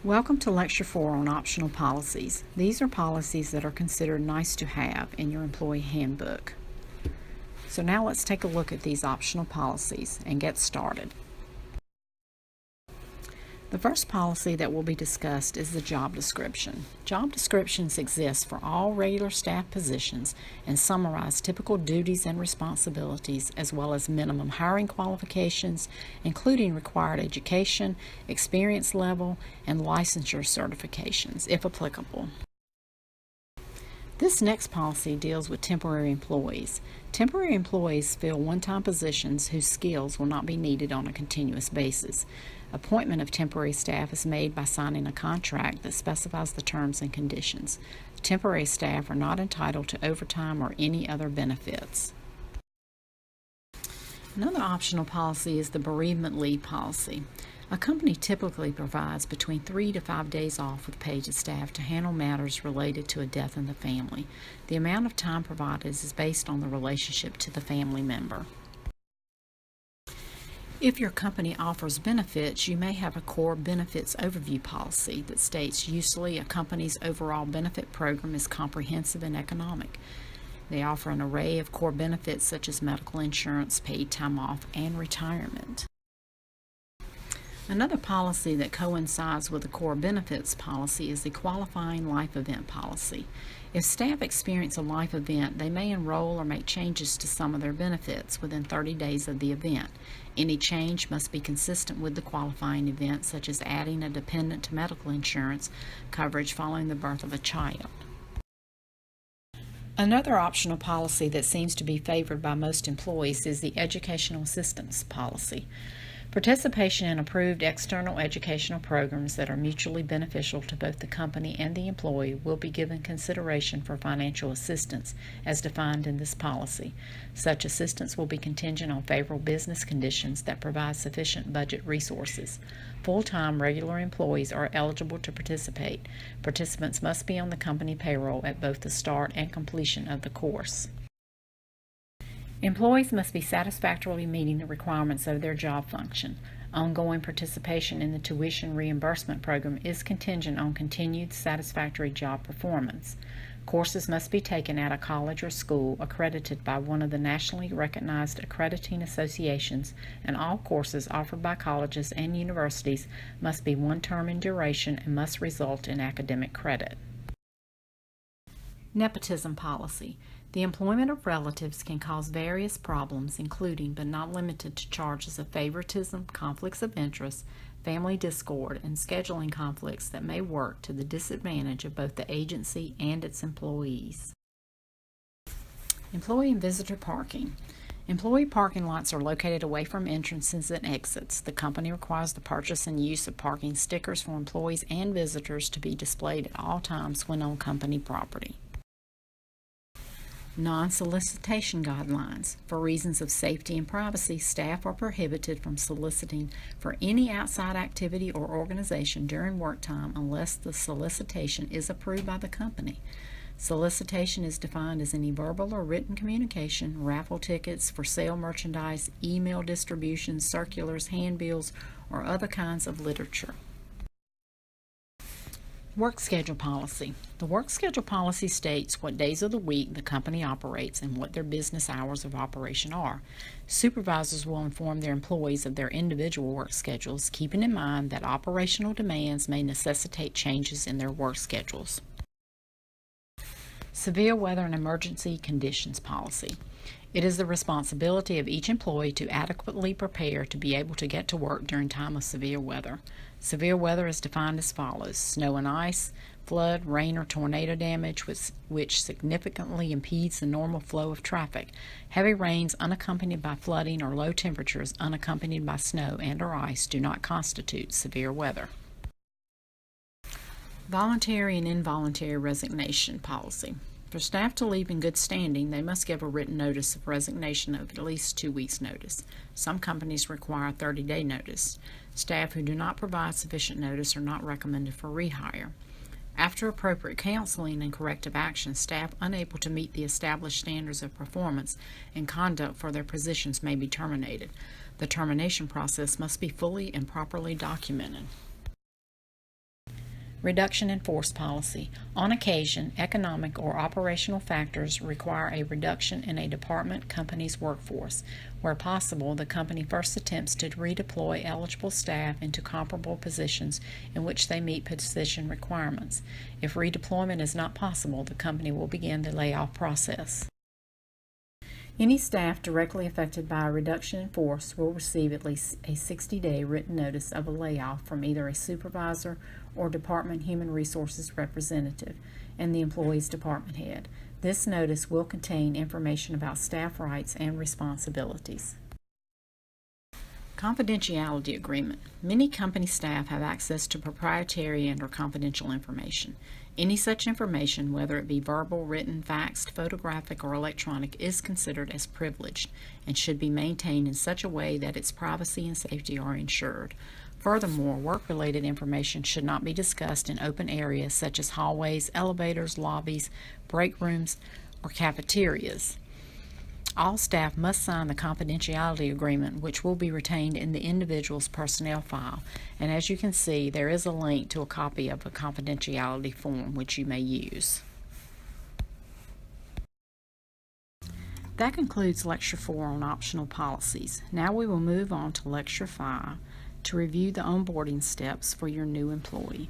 Welcome to Lecture 4 on Optional Policies. These are policies that are considered nice to have in your employee handbook. So now let's take a look at these optional policies and get started. The first policy that will be discussed is the job description. Job descriptions exist for all regular staff positions and summarize typical duties and responsibilities as well as minimum hiring qualifications, including required education, experience level, and licensure certifications, if applicable. This next policy deals with temporary employees. Temporary employees fill one-time positions whose skills will not be needed on a continuous basis. Appointment of temporary staff is made by signing a contract that specifies the terms and conditions. Temporary staff are not entitled to overtime or any other benefits. Another optional policy is the bereavement leave policy. A company typically provides between 3 to 5 days off with paid staff to handle matters related to a death in the family. The amount of time provided is based on the relationship to the family member. If your company offers benefits, you may have a core benefits overview policy that states usually a company's overall benefit program is comprehensive and economic. They offer an array of core benefits such as medical insurance, paid time off, and retirement. Another policy that coincides with the core benefits policy is the qualifying life event policy. If staff experience a life event, they may enroll or make changes to some of their benefits within 30 days of the event. Any change must be consistent with the qualifying event, such as adding a dependent to medical insurance coverage following the birth of a child. Another optional policy that seems to be favored by most employees is the educational assistance policy. Participation in approved external educational programs that are mutually beneficial to both the company and the employee will be given consideration for financial assistance as defined in this policy. Such assistance will be contingent on favorable business conditions that provide sufficient budget resources. Full-time regular employees are eligible to participate. Participants must be on the company payroll at both the start and completion of the course. Employees must be satisfactorily meeting the requirements of their job function. Ongoing participation in the tuition reimbursement program is contingent on continued satisfactory job performance. Courses must be taken at a college or school accredited by one of the nationally recognized accrediting associations, and all courses offered by colleges and universities must be one term in duration and must result in academic credit. Nepotism policy. The employment of relatives can cause various problems, including but not limited to charges of favoritism, conflicts of interest, family discord, and scheduling conflicts that may work to the disadvantage of both the agency and its employees. Employee and visitor parking. Employee parking lots are located away from entrances and exits. The company requires the purchase and use of parking stickers for employees and visitors to be displayed at all times when on company property. Non-solicitation guidelines. For reasons of safety and privacy, staff are prohibited from soliciting for any outside activity or organization during work time unless the solicitation is approved by the company. Solicitation is defined as any verbal or written communication, raffle tickets, for sale merchandise, email distributions, circulars, handbills, or other kinds of literature. Work schedule policy. The work schedule policy states what days of the week the company operates and what their business hours of operation are. Supervisors will inform their employees of their individual work schedules, keeping in mind that operational demands may necessitate changes in their work schedules. Severe weather and emergency conditions policy. It is the responsibility of each employee to adequately prepare to be able to get to work during time of severe weather. Severe weather is defined as follows: snow and ice, flood, rain, or tornado damage which significantly impedes the normal flow of traffic. Heavy rains unaccompanied by flooding or low temperatures unaccompanied by snow and or ice do not constitute severe weather. Voluntary and involuntary resignation policy. For staff to leave in good standing, they must give a written notice of resignation of at least 2 weeks' notice. Some companies require a 30-day notice. Staff who do not provide sufficient notice are not recommended for rehire. After appropriate counseling and corrective action, staff unable to meet the established standards of performance and conduct for their positions may be terminated. The termination process must be fully and properly documented. Reduction in force policy. On occasion, economic or operational factors require a reduction in a department company's workforce. Where possible, the company first attempts to redeploy eligible staff into comparable positions in which they meet position requirements. If redeployment is not possible, the company will begin the layoff process. Any staff directly affected by a reduction in force will receive at least a 60-day written notice of a layoff from either a supervisor or department human resources representative and the employee's department head. This notice will contain information about staff rights and responsibilities. Confidentiality agreement. Many company staff have access to proprietary and/or confidential information. Any such information, whether it be verbal, written, faxed, photographic, or electronic, is considered as privileged and should be maintained in such a way that its privacy and safety are ensured. Furthermore, work-related information should not be discussed in open areas such as hallways, elevators, lobbies, break rooms, or cafeterias. All staff must sign the confidentiality agreement, which will be retained in the individual's personnel file. And as you can see, there is a link to a copy of a confidentiality form which you may use. That concludes Lecture 4 on optional policies. Now we will move on to Lecture 5 to review the onboarding steps for your new employee.